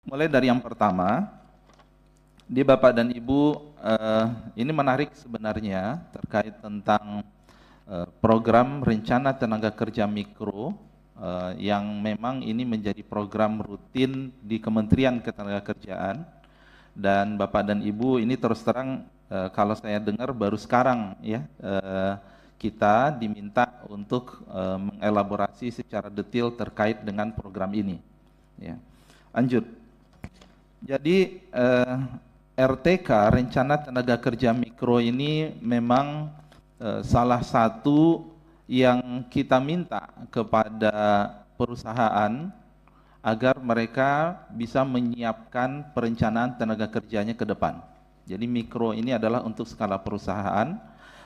Mulai dari yang pertama, di Bapak dan Ibu, ini menarik sebenarnya terkait tentang program rencana tenaga kerja mikro yang memang ini menjadi program rutin di Kementerian Ketenagakerjaan. Dan Bapak dan Ibu ini terus terang kalau saya dengar baru sekarang ya kita diminta untuk mengelaborasi secara detail terkait dengan program ini. Ya. Lanjut. Jadi RTK, Rencana Tenaga Kerja Mikro ini memang salah satu yang kita minta kepada perusahaan agar mereka bisa menyiapkan perencanaan tenaga kerjanya ke depan. Jadi mikro ini adalah untuk skala perusahaan.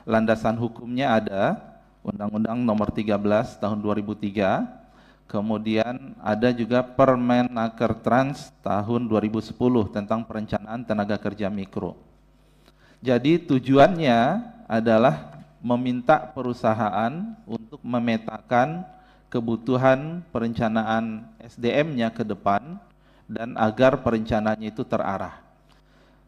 Landasan hukumnya ada Undang-Undang Nomor 13 Tahun 2003. Kemudian ada juga Permenaker Trans tahun 2010 tentang perencanaan tenaga kerja mikro. Jadi tujuannya adalah meminta perusahaan untuk memetakan kebutuhan perencanaan SDM-nya ke depan dan agar perencanaannya itu terarah.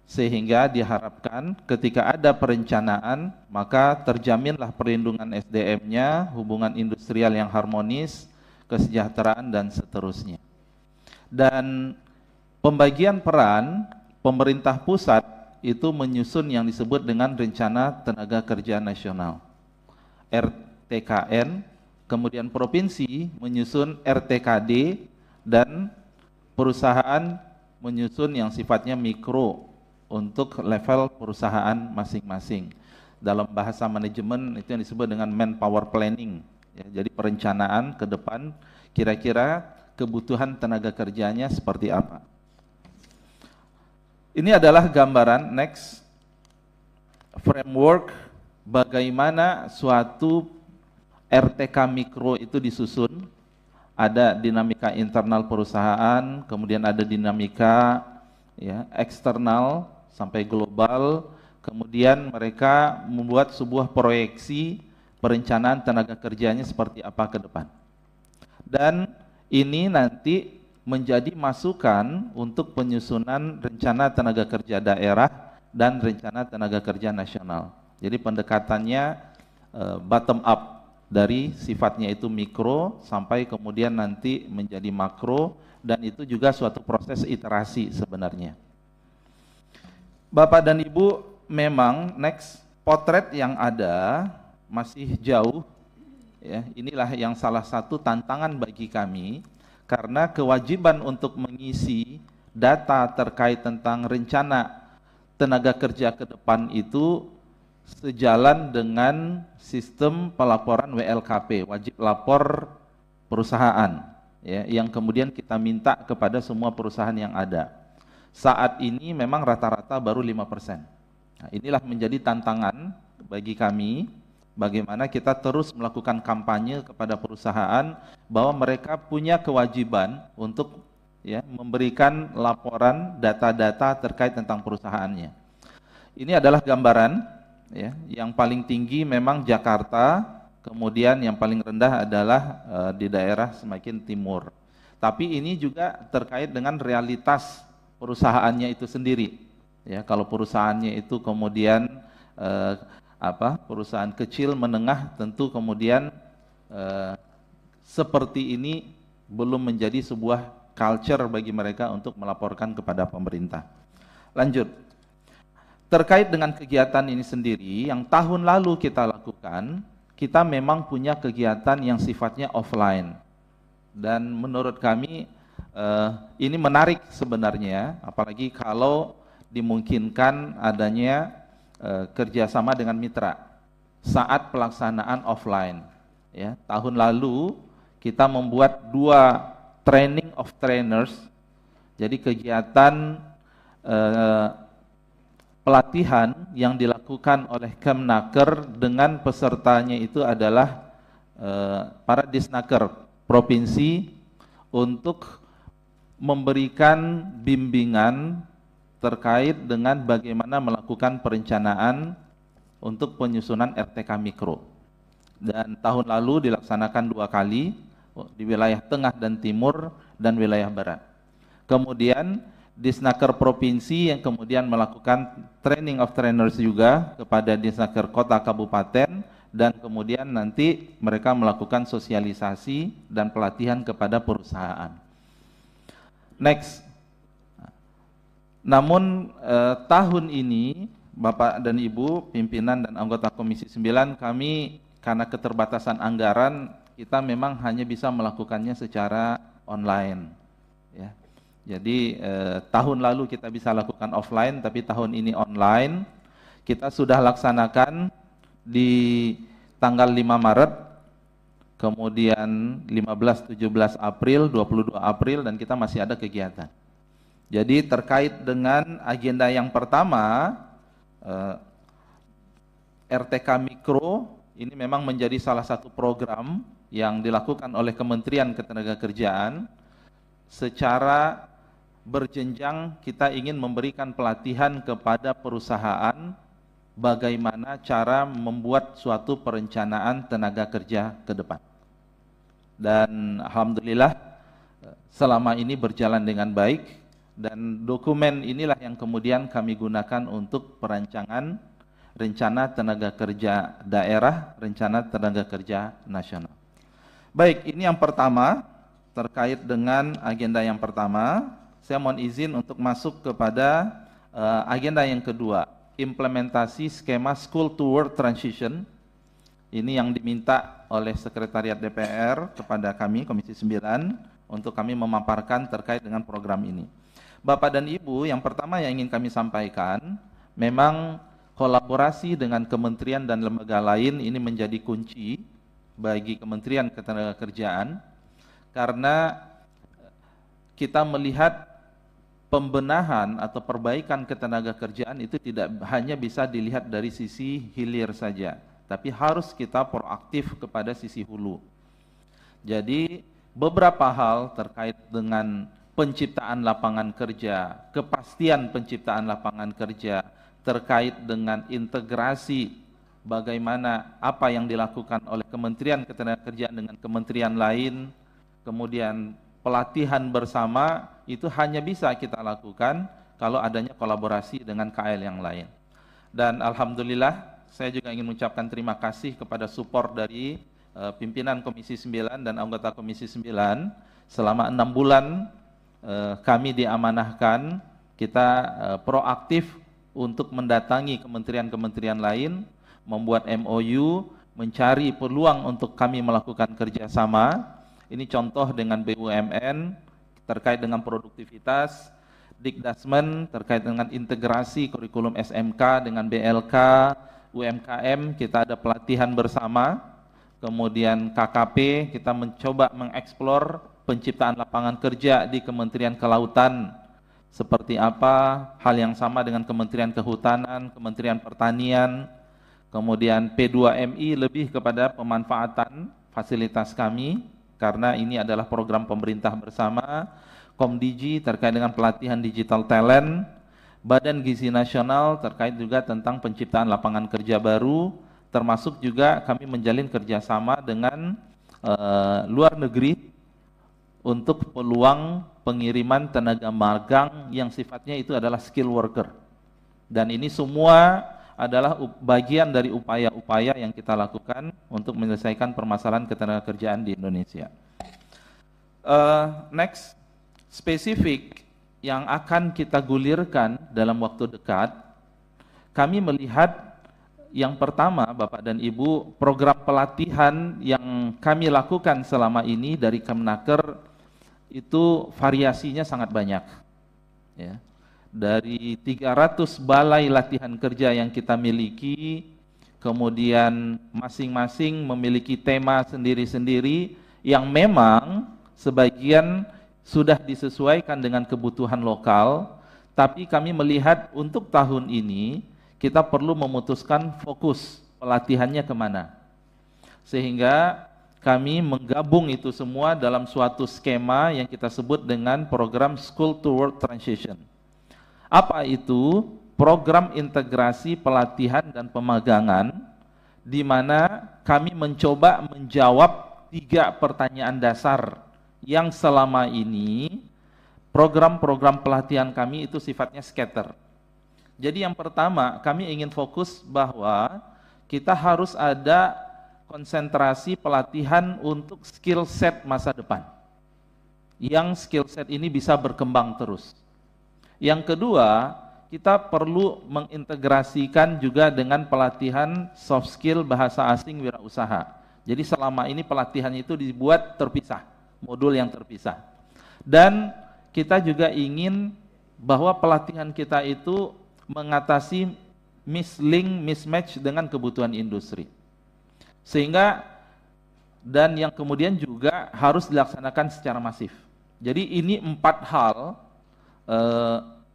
Sehingga diharapkan ketika ada perencanaan, maka terjaminlah perlindungan SDM-nya, hubungan industrial yang harmonis, kesejahteraan, dan seterusnya. Dan pembagian peran pemerintah pusat itu menyusun yang disebut dengan Rencana Tenaga Kerja Nasional, RTKN, kemudian provinsi menyusun RTKD, dan perusahaan menyusun yang sifatnya mikro untuk level perusahaan masing-masing. Dalam bahasa manajemen itu yang disebut dengan manpower planning. Ya, jadi perencanaan ke depan kira-kira kebutuhan tenaga kerjanya seperti apa. Ini adalah gambaran next framework bagaimana suatu RTK mikro itu disusun. Ada dinamika internal perusahaan, kemudian ada dinamika ya, eksternal sampai global, kemudian mereka membuat sebuah proyeksi perencanaan tenaga kerjanya seperti apa ke depan. Dan ini nanti menjadi masukan untuk penyusunan rencana tenaga kerja daerah dan rencana tenaga kerja nasional. Jadi pendekatannya bottom up, dari sifatnya itu mikro sampai kemudian nanti menjadi makro, dan itu juga suatu proses iterasi sebenarnya. Bapak dan Ibu, memang next potret yang ada masih jauh ya. Inilah yang salah satu tantangan bagi kami, karena kewajiban untuk mengisi data terkait tentang rencana tenaga kerja ke depan itu sejalan dengan sistem pelaporan WLKP, wajib lapor perusahaan ya, yang kemudian kita minta kepada semua perusahaan yang ada. Saat ini memang rata-rata baru 5%. Nah, inilah menjadi tantangan bagi kami, bagaimana kita terus melakukan kampanye kepada perusahaan bahwa mereka punya kewajiban untuk ya, memberikan laporan data-data terkait tentang perusahaannya. Ini adalah gambaran ya, yang paling tinggi memang Jakarta, kemudian yang paling rendah adalah di daerah semakin timur. Tapi ini juga terkait dengan realitas perusahaannya itu sendiri. Ya, kalau perusahaannya itu kemudian perusahaan kecil menengah, tentu kemudian seperti ini belum menjadi sebuah culture bagi mereka untuk melaporkan kepada pemerintah. Lanjut. Terkait dengan kegiatan ini sendiri, yang tahun lalu kita lakukan, kita memang punya kegiatan yang sifatnya offline. Dan menurut kami ini menarik sebenarnya, apalagi kalau dimungkinkan adanya kerjasama dengan mitra saat pelaksanaan offline. Ya, tahun lalu kita membuat 2 training of trainers, jadi kegiatan pelatihan yang dilakukan oleh Kemnaker dengan pesertanya itu adalah para disnaker provinsi untuk memberikan bimbingan terkait dengan bagaimana melakukan perencanaan untuk penyusunan RTK mikro. Dan tahun lalu dilaksanakan 2 kali di wilayah tengah dan timur dan wilayah barat. Kemudian Disnaker Provinsi yang kemudian melakukan training of trainers juga kepada Disnaker Kota Kabupaten, dan kemudian nanti mereka melakukan sosialisasi dan pelatihan kepada perusahaan. Next. Namun tahun ini Bapak dan Ibu pimpinan dan anggota Komisi 9, kami karena keterbatasan anggaran kita memang hanya bisa melakukannya secara online, ya. Jadi tahun lalu kita bisa lakukan offline, tapi tahun ini online. Kita sudah laksanakan di tanggal 5 Maret, kemudian 15, 17 April, 22 April, dan kita masih ada kegiatan. Jadi terkait dengan agenda yang pertama, RTK Mikro ini memang menjadi salah satu program yang dilakukan oleh Kementerian Ketenagakerjaan. Secara berjenjang kita ingin memberikan pelatihan kepada perusahaan bagaimana cara membuat suatu perencanaan tenaga kerja ke depan. Dan alhamdulillah selama ini berjalan dengan baik, dan dokumen inilah yang kemudian kami gunakan untuk perancangan rencana tenaga kerja daerah, rencana tenaga kerja nasional. Baik, ini yang pertama terkait dengan agenda yang pertama. Saya mohon izin untuk masuk kepada agenda yang kedua, implementasi skema School to Work Transition. Ini yang diminta oleh Sekretariat DPR kepada kami, Komisi 9, untuk kami memaparkan terkait dengan program ini. Bapak dan Ibu, yang pertama yang ingin kami sampaikan, memang kolaborasi dengan kementerian dan lembaga lain ini menjadi kunci bagi Kementerian Ketenagakerjaan, karena kita melihat pembenahan atau perbaikan ketenagakerjaan itu tidak hanya bisa dilihat dari sisi hilir saja, tapi harus kita proaktif kepada sisi hulu. Jadi beberapa hal terkait dengan penciptaan lapangan kerja, kepastian penciptaan lapangan kerja, terkait dengan integrasi bagaimana apa yang dilakukan oleh Kementerian Ketenagakerjaan dengan kementerian lain, kemudian pelatihan bersama, itu hanya bisa kita lakukan kalau adanya kolaborasi dengan KL yang lain. Dan alhamdulillah saya juga ingin mengucapkan terima kasih kepada support dari pimpinan Komisi 9 dan anggota Komisi 9. Selama 6 bulan kami diamanahkan, kita proaktif untuk mendatangi kementerian-kementerian lain, membuat MOU, mencari peluang untuk kami melakukan kerjasama. Ini contoh dengan BUMN terkait dengan produktivitas, Dikdasmen terkait dengan integrasi kurikulum SMK dengan BLK, UMKM kita ada pelatihan bersama, kemudian KKP kita mencoba mengeksplor penciptaan lapangan kerja di Kementerian Kelautan seperti apa, hal yang sama dengan Kementerian Kehutanan, Kementerian Pertanian, kemudian P2MI lebih kepada pemanfaatan fasilitas kami, karena ini adalah program pemerintah bersama, Komdigi terkait dengan pelatihan digital talent, Badan Gizi Nasional terkait juga tentang penciptaan lapangan kerja baru, termasuk juga kami menjalin kerjasama dengan luar negeri untuk peluang pengiriman tenaga magang yang sifatnya itu adalah skill worker. Dan ini semua adalah bagian dari upaya-upaya yang kita lakukan untuk menyelesaikan permasalahan ketenagakerjaan di Indonesia. Next, spesifik yang akan kita gulirkan dalam waktu dekat, kami melihat yang pertama, Bapak dan Ibu, program pelatihan yang kami lakukan selama ini dari Kemenaker itu variasinya sangat banyak, ya. Dari 300 balai latihan kerja yang kita miliki, kemudian masing-masing memiliki tema sendiri-sendiri yang memang sebagian sudah disesuaikan dengan kebutuhan lokal, tapi kami melihat untuk tahun ini kita perlu memutuskan fokus pelatihannya kemana. Sehingga kami menggabung itu semua dalam suatu skema yang kita sebut dengan program School to Work Transition. Apa itu? Program integrasi pelatihan dan pemagangan, di mana kami mencoba menjawab 3 pertanyaan dasar yang selama ini program-program pelatihan kami itu sifatnya scatter. Jadi yang pertama, kami ingin fokus bahwa kita harus ada konsentrasi pelatihan untuk skill set masa depan. Yang skill set ini bisa berkembang terus. Yang kedua, kita perlu mengintegrasikan juga dengan pelatihan soft skill bahasa asing wirausaha. Jadi selama ini pelatihan itu dibuat terpisah, modul yang terpisah. Dan kita juga ingin bahwa pelatihan kita itu mengatasi mislink, mismatch dengan kebutuhan industri. Sehingga, dan yang kemudian juga harus dilaksanakan secara masif. Jadi ini 4 hal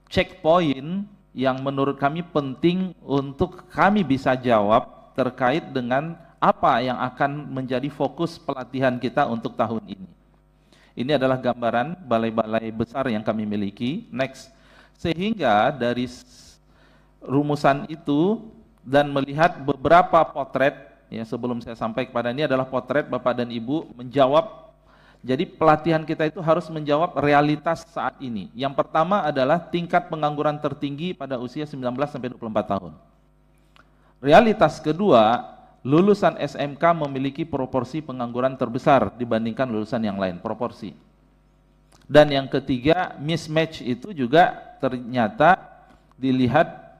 checkpoint yang menurut kami penting untuk kami bisa jawab terkait dengan apa yang akan menjadi fokus pelatihan kita untuk tahun ini. Ini adalah gambaran balai-balai besar yang kami miliki. Next. Sehingga dari rumusan itu dan melihat beberapa potret, ya sebelum saya sampai kepada ini adalah potret Bapak dan Ibu menjawab. Jadi pelatihan kita itu harus menjawab realitas saat ini. Yang pertama adalah tingkat pengangguran tertinggi pada usia 19-24 tahun. Realitas kedua, lulusan SMK memiliki proporsi pengangguran terbesar dibandingkan lulusan yang lain, proporsi. Dan yang ketiga, mismatch itu juga ternyata dilihat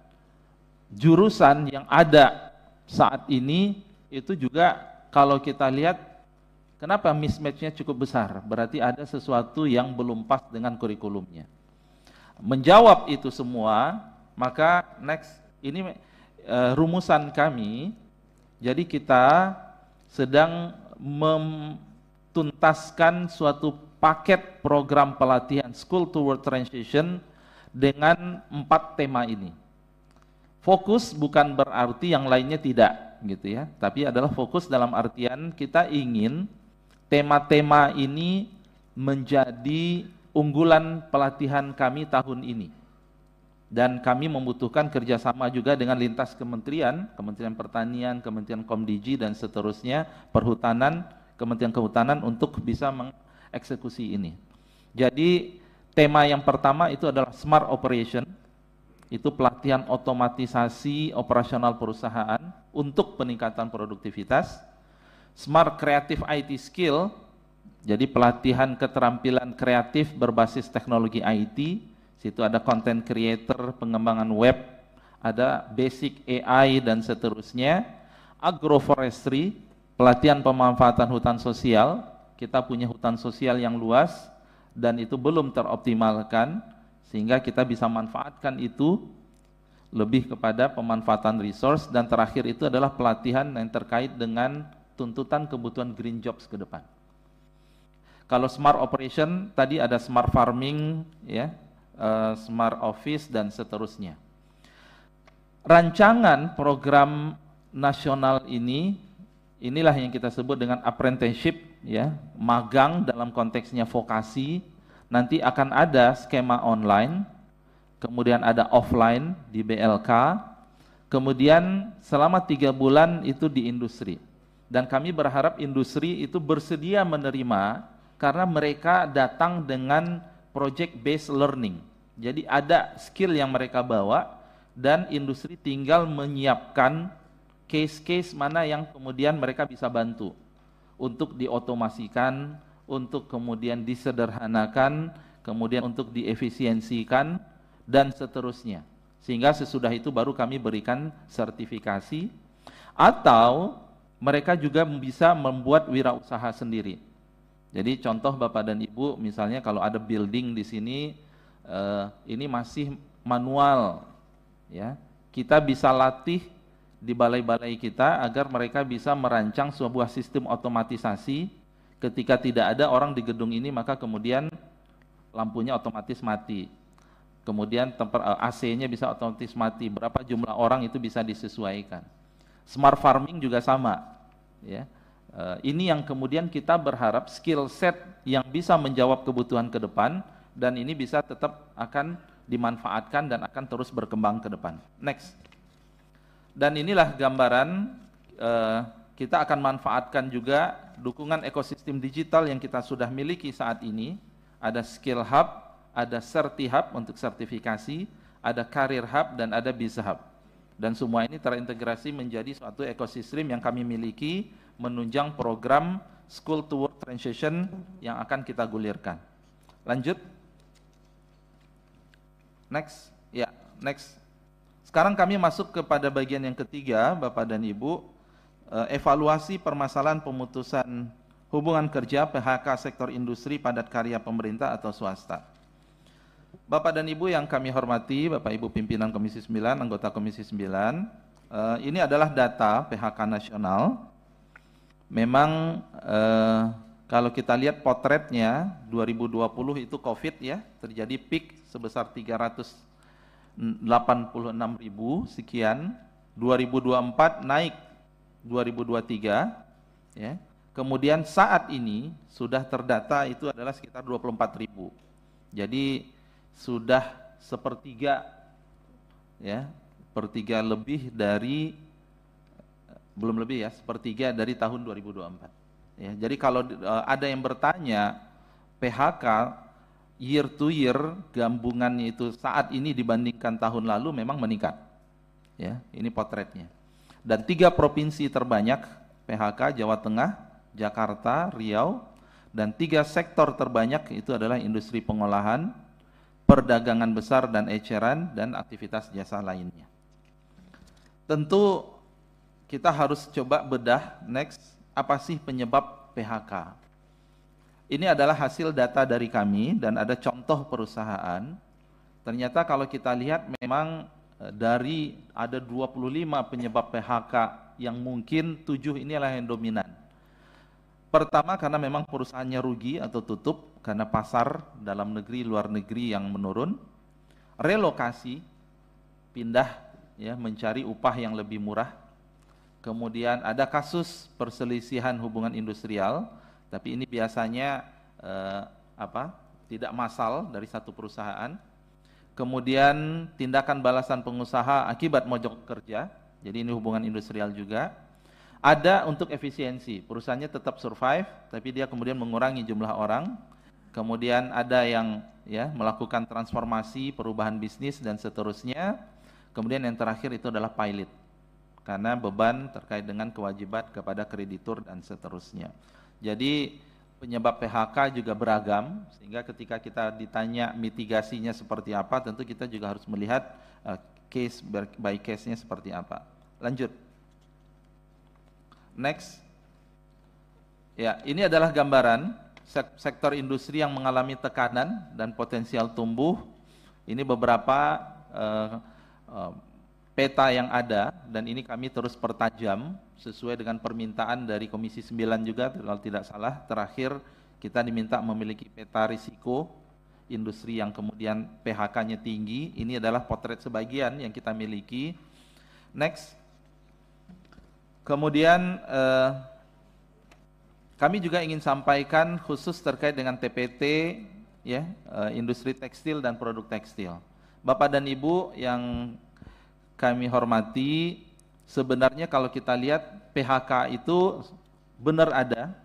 jurusan yang ada saat ini itu juga kalau kita lihat kenapa mismatch-nya cukup besar, berarti ada sesuatu yang belum pas dengan kurikulumnya. Menjawab itu semua, maka next, ini rumusan kami. Jadi kita sedang menuntaskan suatu paket program pelatihan School to Work Transition dengan 4 tema ini. Fokus bukan berarti yang lainnya tidak, gitu ya. Tapi adalah fokus dalam artian kita ingin tema-tema ini menjadi unggulan pelatihan kami tahun ini. Dan kami membutuhkan kerjasama juga dengan lintas kementerian, Kementerian Pertanian, Kementerian Komdigi, dan seterusnya, Perhutanan, Kementerian Kehutanan untuk bisa mengeksekusi ini. Jadi tema yang pertama itu adalah Smart Operation, itu pelatihan otomatisasi operasional perusahaan untuk peningkatan produktivitas. Smart Creative IT Skill, jadi pelatihan keterampilan kreatif berbasis teknologi IT. Situ ada content creator, pengembangan web, ada basic AI dan seterusnya. Agroforestry, pelatihan pemanfaatan hutan sosial. Kita punya hutan sosial yang luas dan itu belum teroptimalkan sehingga kita bisa manfaatkan itu lebih kepada pemanfaatan resource. Dan terakhir itu adalah pelatihan yang terkait dengan tuntutan kebutuhan green jobs ke depan. Kalau smart operation tadi ada smart farming, ya, smart office dan seterusnya. Rancangan program nasional ini, inilah yang kita sebut dengan apprenticeship, ya, magang dalam konteksnya vokasi. Nanti akan ada skema online, kemudian ada offline di BLK, kemudian selama 3 bulan itu di industri. Dan kami berharap industri itu bersedia menerima karena mereka datang dengan project based learning. Jadi ada skill yang mereka bawa dan industri tinggal menyiapkan case-case mana yang kemudian mereka bisa bantu untuk diotomasikan, untuk kemudian disederhanakan, kemudian untuk diefisiensikan dan seterusnya. Sehingga sesudah itu baru kami berikan sertifikasi, atau mereka juga bisa membuat wirausaha sendiri. Jadi contoh Bapak dan Ibu, misalnya kalau ada building di sini, ini masih manual, ya, kita bisa latih di balai-balai kita agar mereka bisa merancang sebuah sistem otomatisasi. Ketika tidak ada orang di gedung ini, maka kemudian lampunya otomatis mati, kemudian AC-nya bisa otomatis mati, berapa jumlah orang itu bisa disesuaikan. Smart farming juga sama, ya. Ini yang kemudian kita berharap skill set yang bisa menjawab kebutuhan ke depan, dan ini bisa tetap akan dimanfaatkan dan akan terus berkembang ke depan. Next. Dan inilah gambaran, kita akan manfaatkan juga dukungan ekosistem digital yang kita sudah miliki saat ini. Ada skill hub, ada Certi-Hub untuk sertifikasi, ada Career Hub, dan ada Biz-Hub. Dan semua ini terintegrasi menjadi suatu ekosistem yang kami miliki menunjang program School to Work Transition yang akan kita gulirkan. Lanjut. Next. Ya, next. Sekarang kami masuk kepada bagian yang ketiga, Bapak dan Ibu, evaluasi permasalahan pemutusan hubungan kerja PHK sektor industri padat karya pemerintah atau swasta. Bapak dan Ibu yang kami hormati, Bapak Ibu pimpinan Komisi 9, anggota Komisi 9, ini adalah data PHK nasional. Memang kalau kita lihat potretnya 2020 itu COVID ya, terjadi peak sebesar 386.000 sekian, 2024 naik 2023 ya. Kemudian saat ini sudah terdata itu adalah sekitar 24.000. Jadi sudah sepertiga ya, sepertiga lebih dari belum lebih ya, sepertiga dari tahun 2024. Ya, jadi kalau ada yang bertanya PHK year to year gabungannya itu saat ini dibandingkan tahun lalu memang meningkat. Ya, ini potretnya. Dan 3 provinsi terbanyak PHK Jawa Tengah, Jakarta, Riau, dan 3 sektor terbanyak itu adalah industri pengolahan, perdagangan besar dan eceran, dan aktivitas jasa lainnya. Tentu kita harus coba bedah next, apa sih penyebab PHK? Ini adalah hasil data dari kami dan ada contoh perusahaan. Ternyata kalau kita lihat memang dari ada 25 penyebab PHK yang mungkin 7 inilah yang dominan. Pertama karena memang perusahaannya rugi atau tutup karena pasar dalam negeri luar negeri yang menurun. Relokasi, pindah ya mencari upah yang lebih murah. Kemudian ada kasus perselisihan hubungan industrial, tapi ini biasanya tidak massal dari satu perusahaan. Kemudian tindakan balasan pengusaha akibat mogok kerja, jadi ini hubungan industrial juga. Ada untuk efisiensi, perusahaannya tetap survive, tapi dia kemudian mengurangi jumlah orang. Kemudian ada yang ya melakukan transformasi, perubahan bisnis dan seterusnya. Kemudian yang terakhir itu adalah pilot, karena beban terkait dengan kewajiban kepada kreditur dan seterusnya. Jadi penyebab PHK juga beragam, sehingga ketika kita ditanya mitigasinya seperti apa, tentu kita juga harus melihat case by case-nya seperti apa. Lanjut. Next. Ya, ini adalah gambaran sektor industri yang mengalami tekanan dan potensial tumbuh. Ini beberapa peta yang ada, dan ini kami terus pertajam sesuai dengan permintaan dari Komisi 9 juga kalau tidak salah. Terakhir kita diminta memiliki peta risiko industri yang kemudian PHK-nya tinggi. Ini adalah potret sebagian yang kita miliki. Next. Kemudian kami juga ingin sampaikan khusus terkait dengan TPT ya, industri tekstil dan produk tekstil. Bapak dan Ibu yang kami hormati, sebenarnya kalau kita lihat PHK itu benar ada,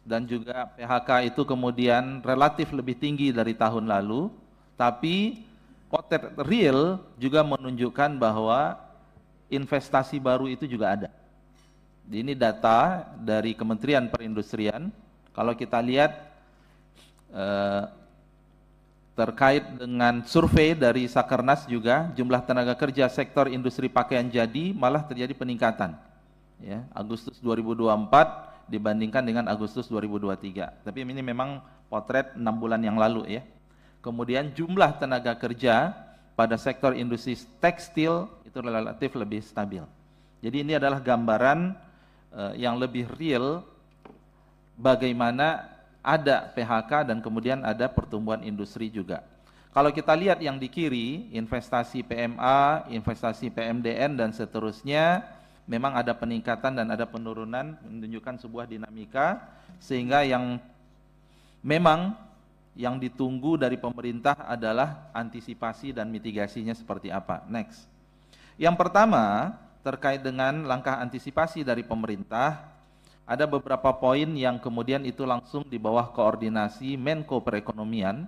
dan juga PHK itu kemudian relatif lebih tinggi dari tahun lalu, tapi potret real juga menunjukkan bahwa investasi baru itu juga ada. Ini data dari Kementerian Perindustrian. Kalau kita lihat terkait dengan survei dari Sakernas juga, jumlah tenaga kerja sektor industri pakaian jadi malah terjadi peningkatan. Ya, Agustus 2024 dibandingkan dengan Agustus 2023. Tapi ini memang potret 6 bulan yang lalu ya. Kemudian jumlah tenaga kerja pada sektor industri tekstil itu relatif lebih stabil. Jadi ini adalah gambaran yang lebih real bagaimana ada PHK dan kemudian ada pertumbuhan industri juga. Kalau kita lihat yang di kiri, investasi PMA, investasi PMDN dan seterusnya, memang ada peningkatan dan ada penurunan, menunjukkan sebuah dinamika, sehingga yang memang yang ditunggu dari pemerintah adalah antisipasi dan mitigasinya seperti apa. Next. Yang pertama, terkait dengan langkah antisipasi dari pemerintah, ada beberapa poin yang kemudian itu langsung di bawah koordinasi Menko Perekonomian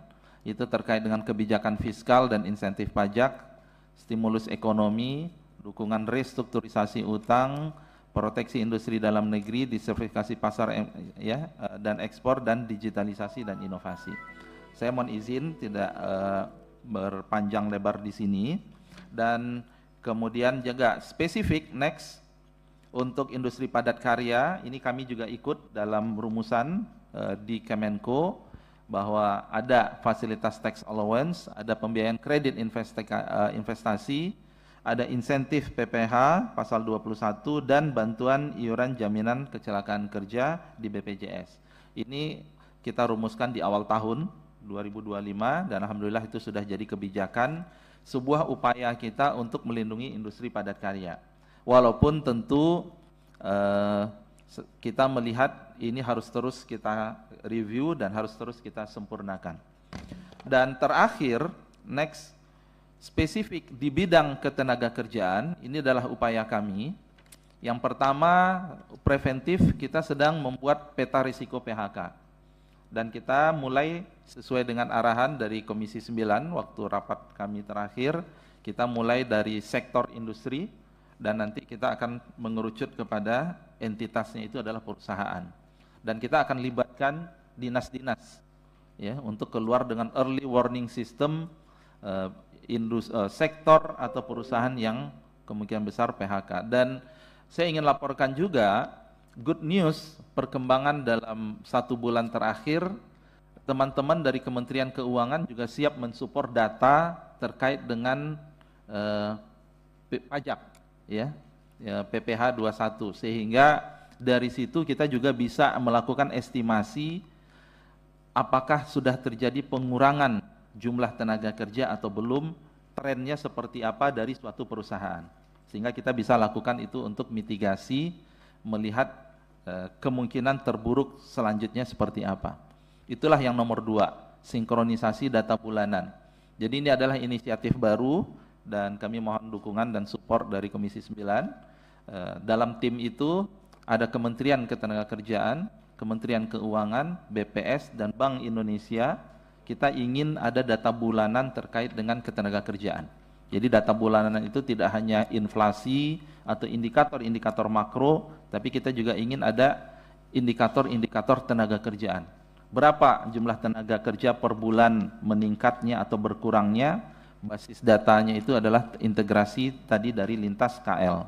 itu terkait dengan kebijakan fiskal dan insentif pajak, stimulus ekonomi, dukungan restrukturisasi utang, proteksi industri dalam negeri, diversifikasi pasar dan ekspor, dan digitalisasi dan inovasi. Saya mohon izin tidak berpanjang lebar di sini, dan kemudian juga spesifik next untuk industri padat karya, ini kami juga ikut dalam rumusan di Kemenko bahwa ada fasilitas tax allowance, ada pembiayaan kredit investasi, ada insentif PPH pasal 21 dan bantuan iuran jaminan kecelakaan kerja di BPJS. Ini kita rumuskan di awal tahun 2025 dan alhamdulillah itu sudah jadi kebijakan, sebuah upaya kita untuk melindungi industri padat karya. Walaupun tentu kita melihat ini harus terus kita review dan harus terus kita sempurnakan. Dan terakhir, next, spesifik di bidang ketenagakerjaan, ini adalah upaya kami. Yang pertama, preventif, kita sedang membuat peta risiko PHK. Dan kita mulai sesuai dengan arahan dari Komisi 9 waktu rapat kami terakhir, kita mulai dari sektor industri dan nanti kita akan mengerucut kepada entitasnya itu adalah perusahaan. Dan kita akan libatkan dinas-dinas ya untuk keluar dengan early warning system sektor atau perusahaan yang kemungkinan besar PHK. Dan saya ingin laporkan juga good news, perkembangan dalam 1 bulan terakhir, teman-teman dari Kementerian Keuangan juga siap mensupport data terkait dengan pajak ya PPh 21, sehingga dari situ kita juga bisa melakukan estimasi apakah sudah terjadi pengurangan jumlah tenaga kerja atau belum, trennya seperti apa dari suatu perusahaan, sehingga kita bisa lakukan itu untuk mitigasi, melihat kemungkinan terburuk selanjutnya seperti apa. Itulah yang nomor 2, sinkronisasi data bulanan. Jadi ini adalah inisiatif baru dan kami mohon dukungan dan support dari Komisi 9. Dalam tim itu ada Kementerian Ketenagakerjaan, Kementerian Keuangan, BPS, dan Bank Indonesia. Kita ingin ada data bulanan terkait dengan ketenagakerjaan. Jadi data bulanan itu tidak hanya inflasi atau indikator-indikator makro, tapi kita juga ingin ada indikator-indikator tenaga kerjaan. Berapa jumlah tenaga kerja per bulan meningkatnya atau berkurangnya, basis datanya itu adalah integrasi tadi dari lintas KL.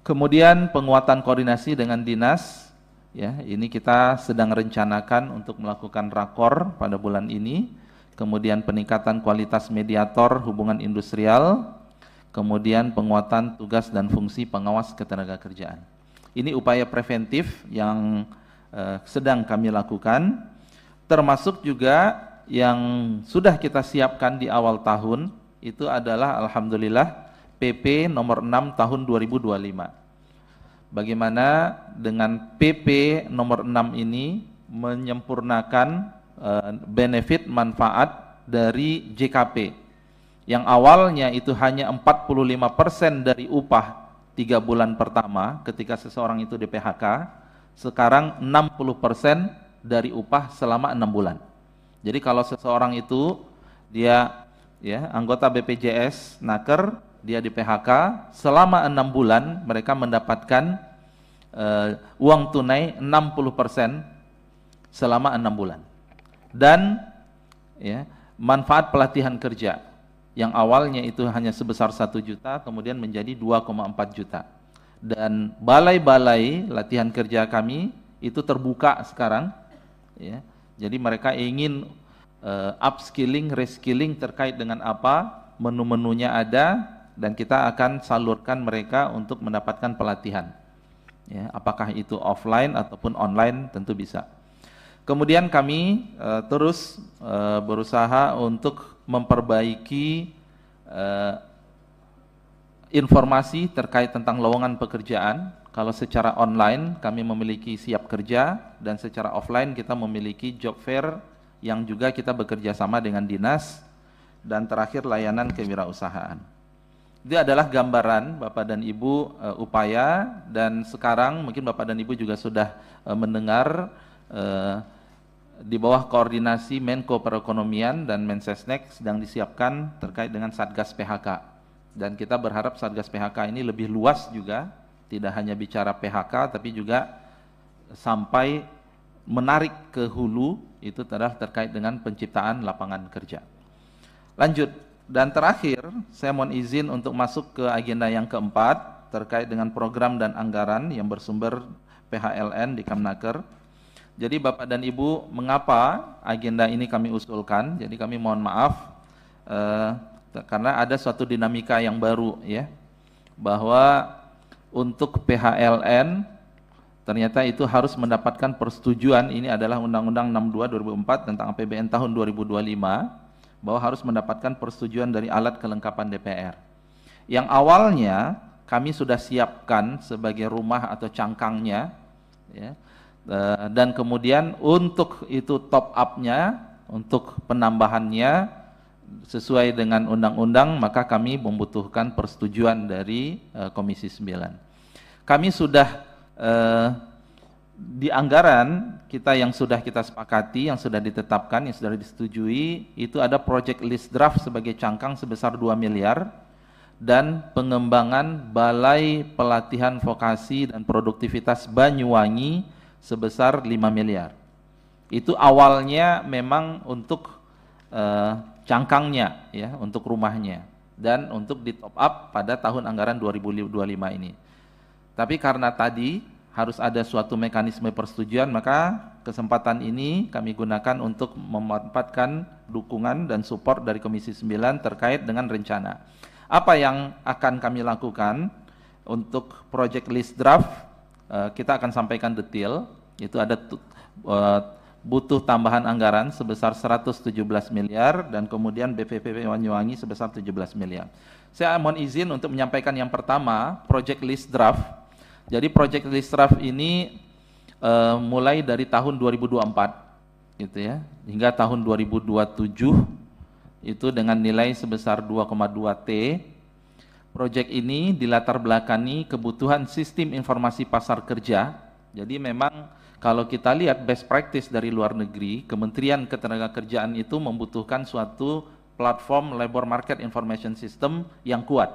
Kemudian penguatan koordinasi dengan dinas. Ya, ini kita sedang rencanakan untuk melakukan rakor pada bulan ini. Kemudian peningkatan kualitas mediator hubungan industrial, kemudian penguatan tugas dan fungsi pengawas ketenagakerjaan. Ini upaya preventif yang sedang kami lakukan, termasuk juga yang sudah kita siapkan di awal tahun, itu adalah alhamdulillah PP nomor 6 tahun 2025. Bagaimana dengan PP nomor 6 ini menyempurnakan benefit manfaat dari JKP yang awalnya itu hanya 45% dari upah 3 bulan pertama ketika seseorang itu di PHK, sekarang 60% dari upah selama 6 bulan. Jadi kalau seseorang itu dia ya anggota BPJS Naker, dia di PHK selama 6 bulan, mereka mendapatkan uang tunai 60% selama 6 bulan. Dan ya, manfaat pelatihan kerja yang awalnya itu hanya sebesar 1 juta kemudian menjadi 2,4 juta. Dan balai-balai latihan kerja kami itu terbuka sekarang ya. Jadi mereka ingin upskilling, reskilling terkait dengan apa, menu-menunya ada dan kita akan salurkan mereka untuk mendapatkan pelatihan. Ya, apakah itu offline ataupun online tentu bisa. Kemudian kami terus berusaha untuk memperbaiki informasi terkait tentang lowongan pekerjaan. Kalau secara online kami memiliki Siap Kerja dan secara offline kita memiliki job fair yang juga kita bekerja sama dengan dinas, dan terakhir layanan kewirausahaan. Itu adalah gambaran Bapak dan Ibu upaya, dan sekarang mungkin Bapak dan Ibu juga sudah mendengar di bawah koordinasi Menko Perekonomian dan Mensesnek sedang disiapkan terkait dengan Satgas PHK. Dan kita berharap Satgas PHK ini lebih luas juga, tidak hanya bicara PHK tapi juga sampai menarik ke hulu, itu adalah terkait dengan penciptaan lapangan kerja. Lanjut, dan terakhir saya mohon izin untuk masuk ke agenda yang keempat terkait dengan program dan anggaran yang bersumber PHLN di Kemnaker. Jadi Bapak dan Ibu, mengapa agenda ini kami usulkan? Jadi kami mohon maaf karena ada suatu dinamika yang baru ya, bahwa untuk PHLN ternyata itu harus mendapatkan persetujuan. Ini adalah Undang-Undang 62 2004 tentang APBN tahun 2025, bahwa harus mendapatkan persetujuan dari alat kelengkapan DPR. Yang awalnya kami sudah siapkan sebagai rumah atau cangkangnya ya, dan kemudian untuk itu top up-nya, untuk penambahannya sesuai dengan undang-undang, maka kami membutuhkan persetujuan dari Komisi 9. Kami sudah di anggaran kita yang sudah kita sepakati, yang sudah ditetapkan, yang sudah disetujui, itu ada project list draft sebagai cangkang sebesar 2 miliar dan pengembangan Balai Pelatihan Vokasi dan Produktivitas Banyuwangi sebesar 5 miliar. Itu awalnya memang untuk cangkangnya ya, untuk rumahnya dan untuk di top up pada tahun anggaran 2025 ini. Tapi karena tadi harus ada suatu mekanisme persetujuan, maka kesempatan ini kami gunakan untuk memanfaatkan dukungan dan support dari Komisi 9 terkait dengan rencana. Apa yang akan kami lakukan untuk project list draft, kita akan sampaikan detail. Itu ada butuh tambahan anggaran sebesar 117 miliar dan kemudian BPPP Banyuwangi sebesar 17 miliar. Saya mohon izin untuk menyampaikan yang pertama, project list draft. Jadi project list draft ini mulai dari tahun 2024 gitu ya, hingga tahun 2027 itu dengan nilai sebesar 2,2 T. Project ini dilatar belakangi kebutuhan sistem informasi pasar kerja. Jadi memang kalau kita lihat best practice dari luar negeri, Kementerian Ketenagakerjaan itu membutuhkan suatu platform labor market information system yang kuat.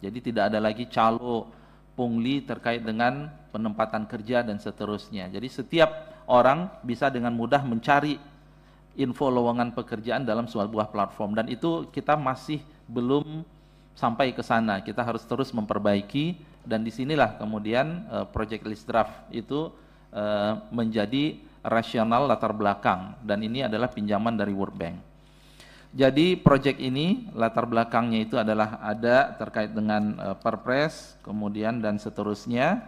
Jadi tidak ada lagi calo pungli terkait dengan penempatan kerja dan seterusnya. Jadi setiap orang bisa dengan mudah mencari info lowongan pekerjaan dalam sebuah platform, dan itu kita masih belum sampai ke sana. Kita harus terus memperbaiki, dan disinilah kemudian project list draft itu menjadi rasional latar belakang, dan ini adalah pinjaman dari World Bank. Jadi proyek ini latar belakangnya itu adalah ada terkait dengan Perpres, kemudian dan seterusnya,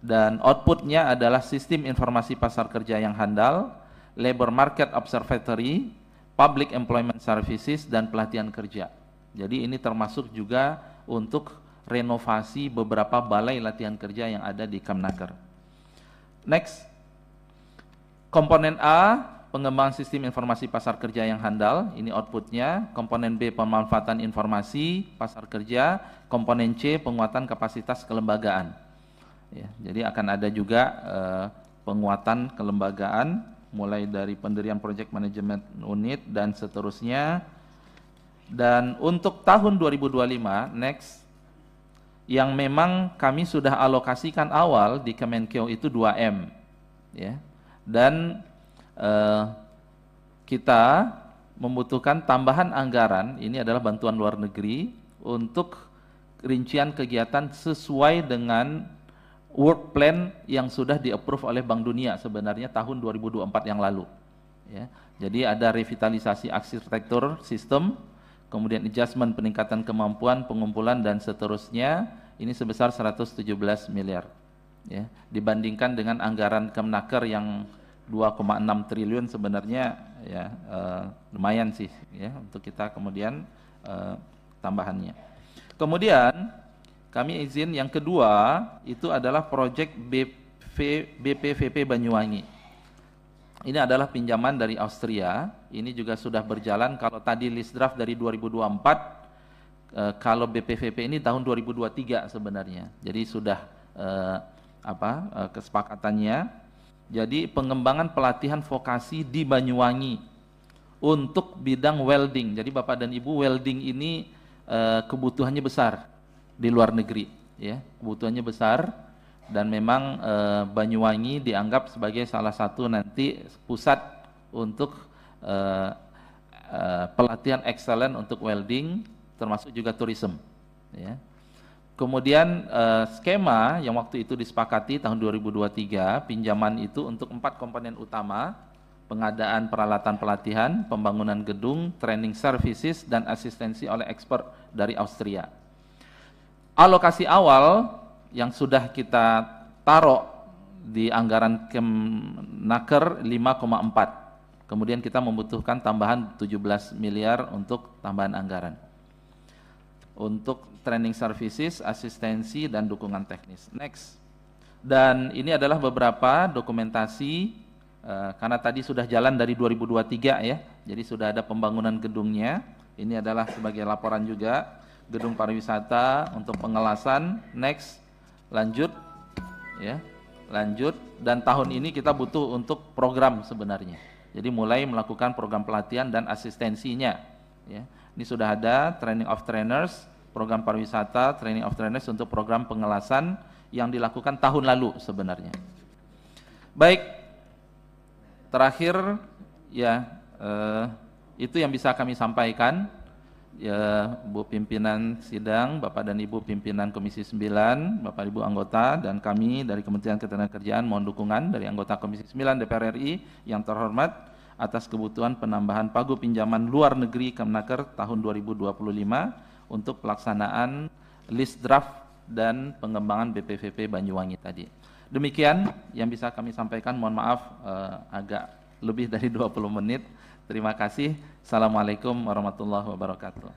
dan outputnya adalah sistem informasi pasar kerja yang handal, labor market observatory, public employment services, dan pelatihan kerja. Jadi ini termasuk juga untuk renovasi beberapa balai latihan kerja yang ada di Kemnaker. Next, komponen A, pengembangan sistem informasi pasar kerja yang handal, ini outputnya. Komponen B, pemanfaatan informasi pasar kerja. Komponen C, penguatan kapasitas kelembagaan. Ya, jadi akan ada juga penguatan kelembagaan, mulai dari pendirian project management unit dan seterusnya. Dan untuk tahun 2025, next, yang memang kami sudah alokasikan awal di Kemenkeu itu 2M ya. Dan kita membutuhkan tambahan anggaran, ini adalah bantuan luar negeri untuk rincian kegiatan sesuai dengan work plan yang sudah di-approve oleh Bank Dunia sebenarnya tahun 2024 yang lalu ya. Jadi ada revitalisasi arsitektur sistem, kemudian adjustment peningkatan kemampuan, pengumpulan dan seterusnya, ini sebesar 117 miliar ya. Dibandingkan dengan anggaran Kemnaker yang 2,6 triliun sebenarnya ya lumayan sih ya untuk kita kemudian tambahannya. Kemudian kami izin yang kedua itu adalah proyek BPVP Banyuwangi. Ini adalah pinjaman dari Austria, ini juga sudah berjalan. Kalau tadi list draft dari 2024, kalau BPVP ini tahun 2023 sebenarnya. Jadi sudah kesepakatannya. Jadi pengembangan pelatihan vokasi di Banyuwangi untuk bidang welding. Jadi Bapak dan Ibu, welding ini kebutuhannya besar di luar negeri, ya, kebutuhannya besar, dan memang Banyuwangi dianggap sebagai salah satu nanti pusat untuk pelatihan excellent untuk welding, termasuk juga tourism, ya. Kemudian skema yang waktu itu disepakati tahun 2023, pinjaman itu untuk 4 komponen utama: pengadaan peralatan pelatihan, pembangunan gedung, training services, dan asistensi oleh expert dari Austria. Alokasi awal yang sudah kita taruh di anggaran Kemnaker 5,4. Kemudian kita membutuhkan tambahan 17 miliar untuk tambahan anggaran untuk training services, asistensi, dan dukungan teknis. Next. Dan ini adalah beberapa dokumentasi, karena tadi sudah jalan dari 2023 ya, jadi sudah ada pembangunan gedungnya. Ini adalah sebagai laporan juga, gedung pariwisata untuk pengelasan. Next, lanjut, ya, lanjut. Dan tahun ini kita butuh untuk program sebenarnya. Jadi mulai melakukan program pelatihan dan asistensinya. Ya. Ini sudah ada training of trainers, program pariwisata, training of trainers untuk program pengelasan yang dilakukan tahun lalu sebenarnya. Baik, terakhir ya itu yang bisa kami sampaikan. Ya, Bu Pimpinan Sidang, Bapak dan Ibu Pimpinan Komisi 9, Bapak Ibu anggota, dan kami dari Kementerian Ketenagakerjaan mohon dukungan dari anggota Komisi 9 DPR RI yang terhormat atas kebutuhan penambahan pagu pinjaman luar negeri Kemnaker tahun 2025 untuk pelaksanaan list draft dan pengembangan BPVP Banyuwangi tadi. Demikian yang bisa kami sampaikan, mohon maaf agak lebih dari 20 menit. Terima kasih. Assalamualaikum warahmatullahi wabarakatuh.